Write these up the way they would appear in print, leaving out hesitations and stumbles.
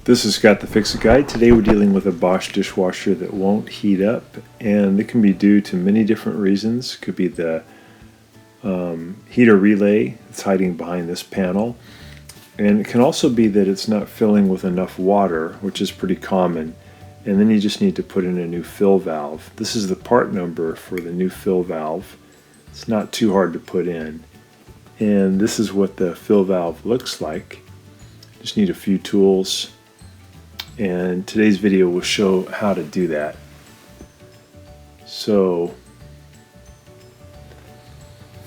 This is Scott the Fix-It Guy. Today we're dealing with a Bosch dishwasher that won't heat up, and it can be due to many different reasons. It could be the heater relay that's hiding behind this panel, and it can also be that it's not filling with enough water, which is pretty common, and then you just need to put in a new fill valve. This is the part number for the new fill valve. It's not too hard to put in, and this is what the fill valve looks like. Just need a few tools, and today's video will show how to do that. So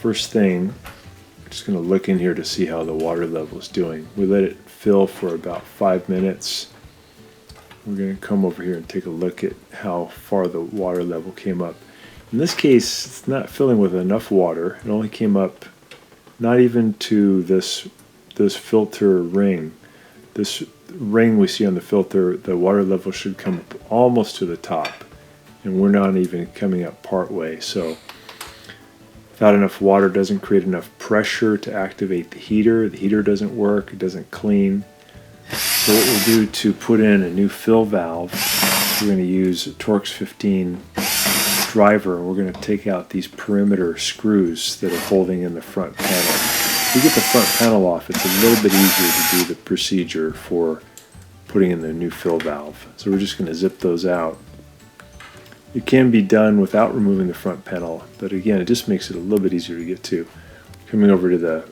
first thing, I'm just going to look in here to see how the water level is doing. We let it fill for about 5 minutes. We're going to come over here and take a look at how far the water level came up. In this case, it's not filling with enough water. It only came up not even to this filter ring. This ring we see on the filter, the water level should come up almost to the top, and we're not even coming up part way. So without enough water, doesn't create enough pressure to activate the heater. The heater doesn't work, it doesn't clean. So what we'll do to put in a new fill valve, we're going to use a Torx 15 driver. We're going to take out these perimeter screws that are holding in the front panel. If we get the front panel off, it's a little bit easier to do the procedure for putting in the new fill valve. So we're just going to zip those out. It can be done without removing the front panel, but again, it just makes it a little bit easier to get to. Coming over to the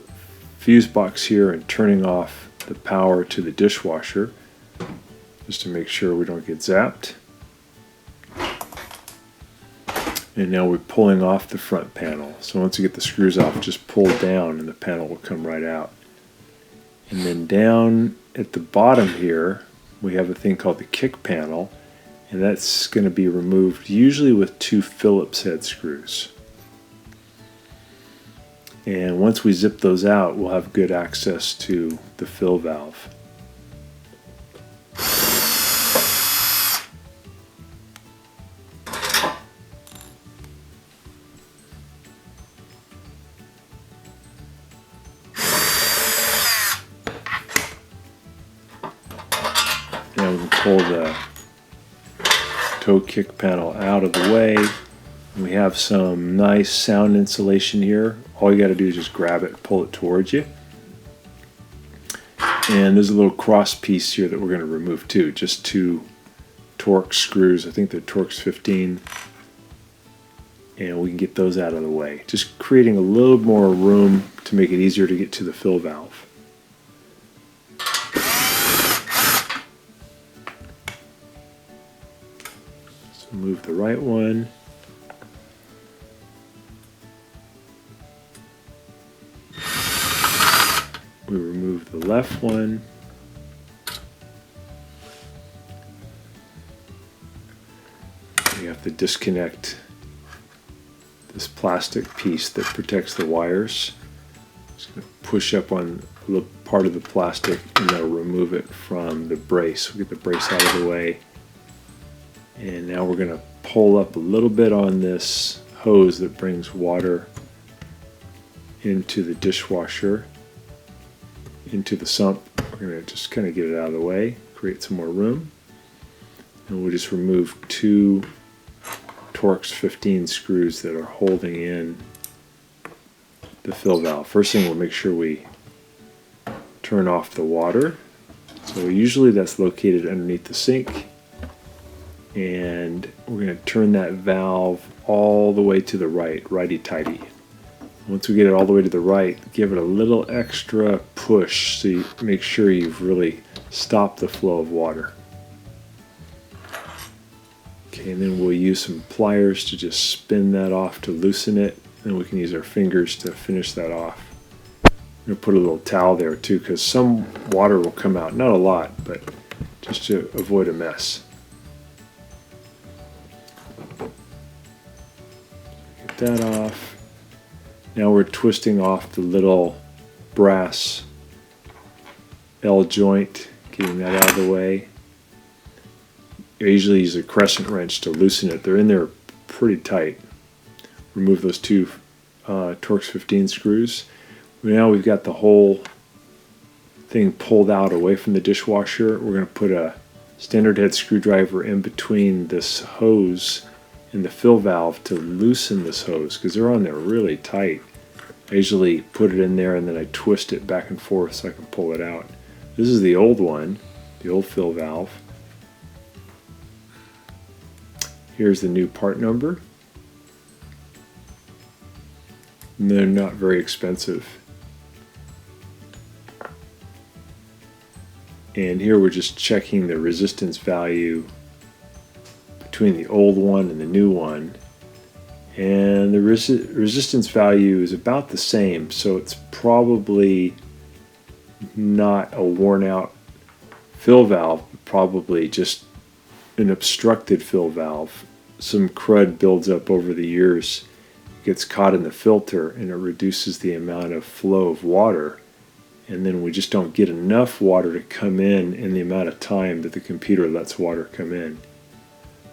fuse box here and turning off the power to the dishwasher, just to make sure we don't get zapped. And now we're pulling off the front panel. So once you get the screws off, just pull down and the panel will come right out. And then down at the bottom here, we have a thing called the kick panel, and that's going to be removed usually with 2 Phillips head screws. And once we zip those out, we'll have good access to the fill valve. Now we can pull the toe kick panel out of the way. We have some nice sound insulation here. All you got to do is just grab it, pull it towards you. And there's a little cross piece here that we're going to remove too. Just 2 Torx screws. I think they're Torx 15. And we can get those out of the way. Just creating a little more room to make it easier to get to the fill valve. So move the right one. We remove the left one. We have to disconnect this plastic piece that protects the wires. Just going to push up on a little part of the plastic and that'll remove it from the brace. We'll get the brace out of the way. And now we're going to pull up a little bit on this hose that brings water into the dishwasher, into the sump. We're going to just kind of get it out of the way, create some more room, and we'll just remove 2 Torx 15 screws that are holding in the fill valve. First thing, we'll make sure we turn off the water. So usually that's located underneath the sink, and we're going to turn that valve all the way to the right, righty-tighty. Once we get it all the way to the right, give it a little extra push so you make sure you've really stopped the flow of water. Okay, and then we'll use some pliers to just spin that off to loosen it, and we can use our fingers to finish that off. I'm going to put a little towel there too, because some water will come out, not a lot, but just to avoid a mess. Get that off. Now we're twisting off the little brass L joint, getting that out of the way. I usually use a crescent wrench to loosen it. They're in there pretty tight. Remove those 2 Torx 15 screws. Now we've got the whole thing pulled out away from the dishwasher, we're going to put a standard head screwdriver in between this hose and the fill valve to loosen this hose, because they're on there really tight. I usually put it in there and then I twist it back and forth so I can pull it out. This is the old one, the old fill valve. Here's the new part number. And they're not very expensive. And here we're just checking the resistance value between the old one and the new one. And the resistance value is about the same, so it's probably not a worn out fill valve, probably just an obstructed fill valve. Some crud builds up over the years, gets caught in the filter, and it reduces the amount of flow of water. And then we just don't get enough water to come in the amount of time that the computer lets water come in.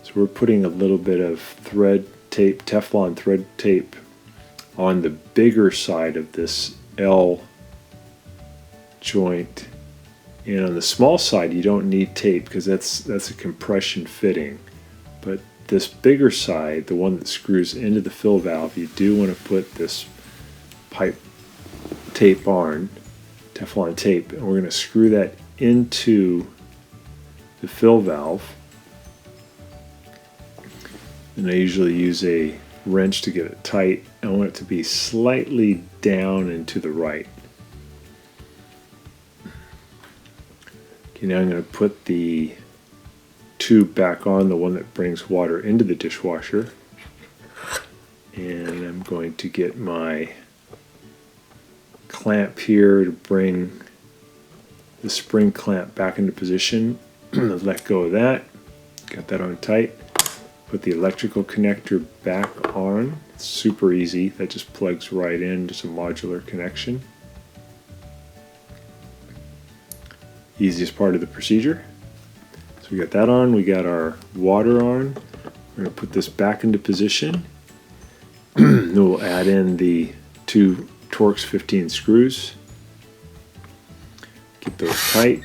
So we're putting a little bit of thread tape, Teflon thread tape, on the bigger side of this L joint. And on the small side you don't need tape because that's a compression fitting. But this bigger side, the one that screws into the fill valve, you do want to put this pipe tape on, Teflon tape, and we're going to screw that into the fill valve. And I usually use a wrench to get it tight. I want it to be slightly down and to the right. Okay, now I'm going to put the tube back on, the one that brings water into the dishwasher. And I'm going to get my clamp here to bring the spring clamp back into position. Let go of that. Got that on tight. Put the electrical connector back on. It's super easy. That just plugs right in, just a modular connection. Easiest part of the procedure. So we got that on. We got our water on. We're going to put this back into position. Then we'll add in the two Torx 15 screws. Get those tight.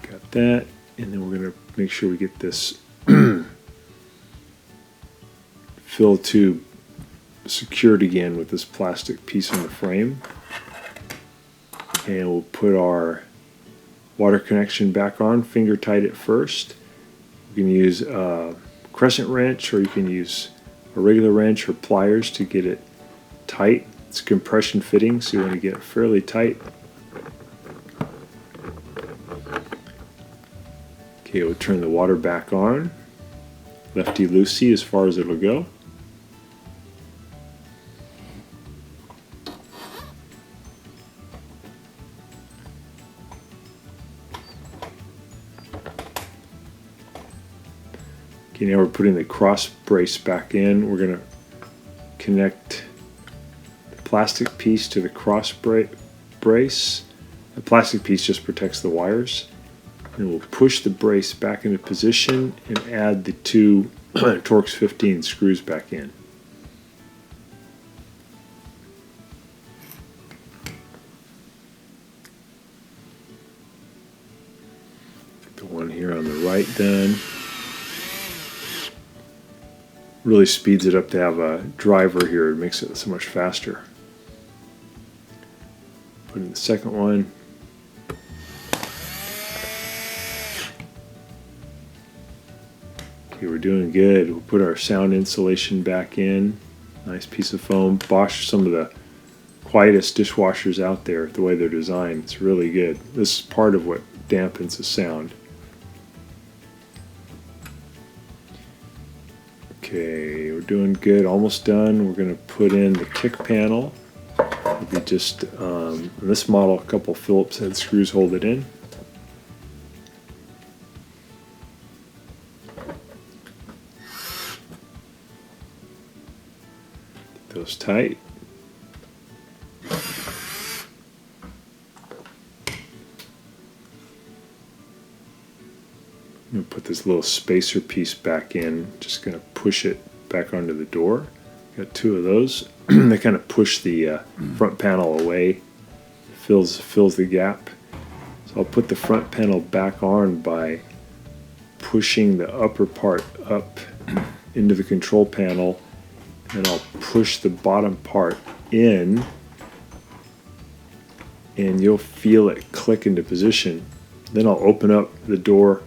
Got that, and then we're going to make sure we get this fill tube secured again with this plastic piece on the frame. And we'll put our water connection back on, finger tight at first. You can use a crescent wrench, or you can use a regular wrench or pliers to get it tight. It's a compression fitting, so you want to get it fairly tight. Okay, we'll turn the water back on. Lefty-loosey as far as it'll go. Okay, now we're putting the cross brace back in. We're going to connect the plastic piece to the cross brace. The plastic piece just protects the wires. And we'll push the brace back into position and add the two Torx 15 screws back in. Get the one here on the right done. Really speeds it up to have a driver here. It makes it so much faster. Put in the second one. Okay, we're doing good. We'll put our sound insulation back in. Nice piece of foam. Bosch, some of the quietest dishwashers out there, the way they're designed. It's really good. This is part of what dampens the sound. Okay, we're doing good. Almost done. We're going to put in the kick panel. It'll be just, in this model, a couple Phillips head screws hold it in. Get those tight. I'm going to put this little spacer piece back in. Just going to push it back onto the door. Got two of those. They kind of push the front panel away, fills the gap. So I'll put the front panel back on by pushing the upper part up into the control panel, and I'll push the bottom part in, and you'll feel it click into position. Then I'll open up the door.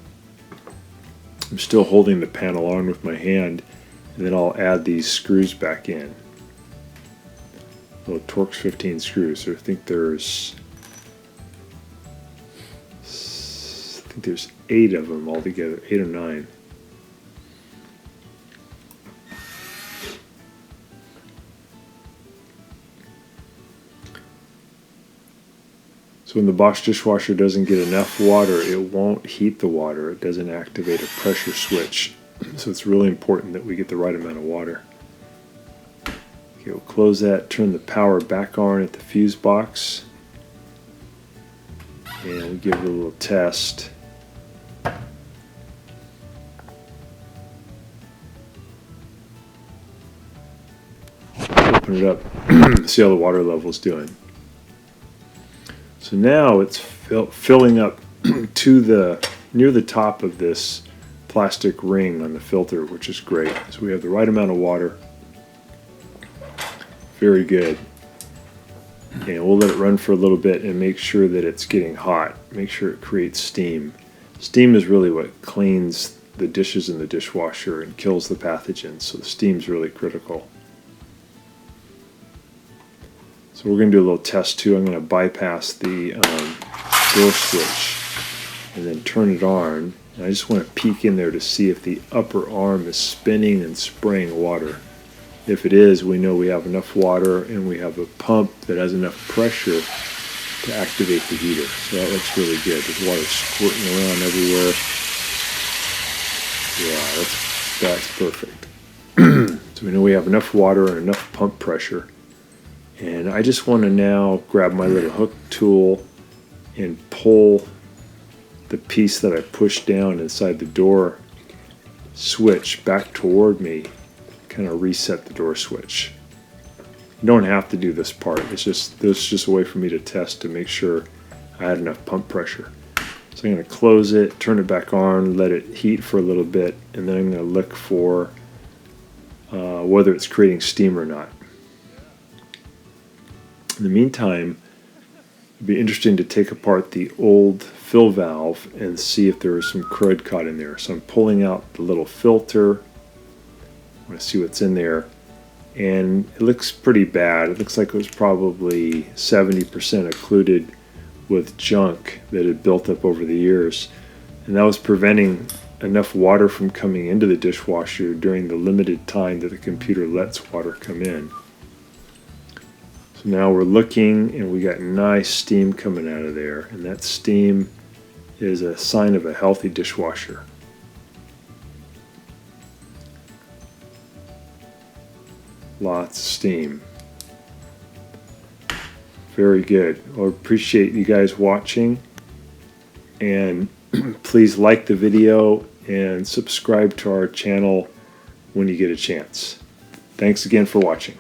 I'm still holding the panel on with my hand, and then I'll add these screws back in. Little Torx 15 screws. So I think there's 8 of them altogether, 8 or 9. So when the Bosch dishwasher doesn't get enough water, it won't heat the water. It doesn't activate a pressure switch. So it's really important that we get the right amount of water. Okay, we'll close that, turn the power back on at the fuse box, and we'll give it a little test. Open it up, see how the water level is doing. So now it's filling up to near the top of this plastic ring on the filter, which is great. So we have the right amount of water. Very good. And we'll let it run for a little bit and make sure that it's getting hot. Make sure it creates steam. Steam is really what cleans the dishes in the dishwasher and kills the pathogens, so the steam's really critical. So we're going to do a little test too. I'm going to bypass the door switch and then turn it on. And I just want to peek in there to see if the upper arm is spinning and spraying water. If it is, we know we have enough water and we have a pump that has enough pressure to activate the heater. So that looks really good. There's water squirting around everywhere. Yeah, that's perfect. So we know we have enough water and enough pump pressure. And I just want to now grab my little hook tool and pull the piece that I pushed down inside the door switch back toward me, kind of reset the door switch. You don't have to do this part. This is just a way for me to test to make sure I had enough pump pressure. So I'm going to close it, turn it back on, let it heat for a little bit, and then I'm going to look for whether it's creating steam or not. In the meantime, it'd be interesting to take apart the old fill valve and see if there is some crud caught in there. So I'm pulling out the little filter. I want to see what's in there. And it looks pretty bad. It looks like it was probably 70% occluded with junk that had built up over the years. And that was preventing enough water from coming into the dishwasher during the limited time that the computer lets water come in. Now we're looking and we got nice steam coming out of there, and that steam is a sign of a healthy dishwasher. Lots of steam. Very good. Well, I appreciate you guys watching, and please like the video and subscribe to our channel when you get a chance. Thanks again for watching.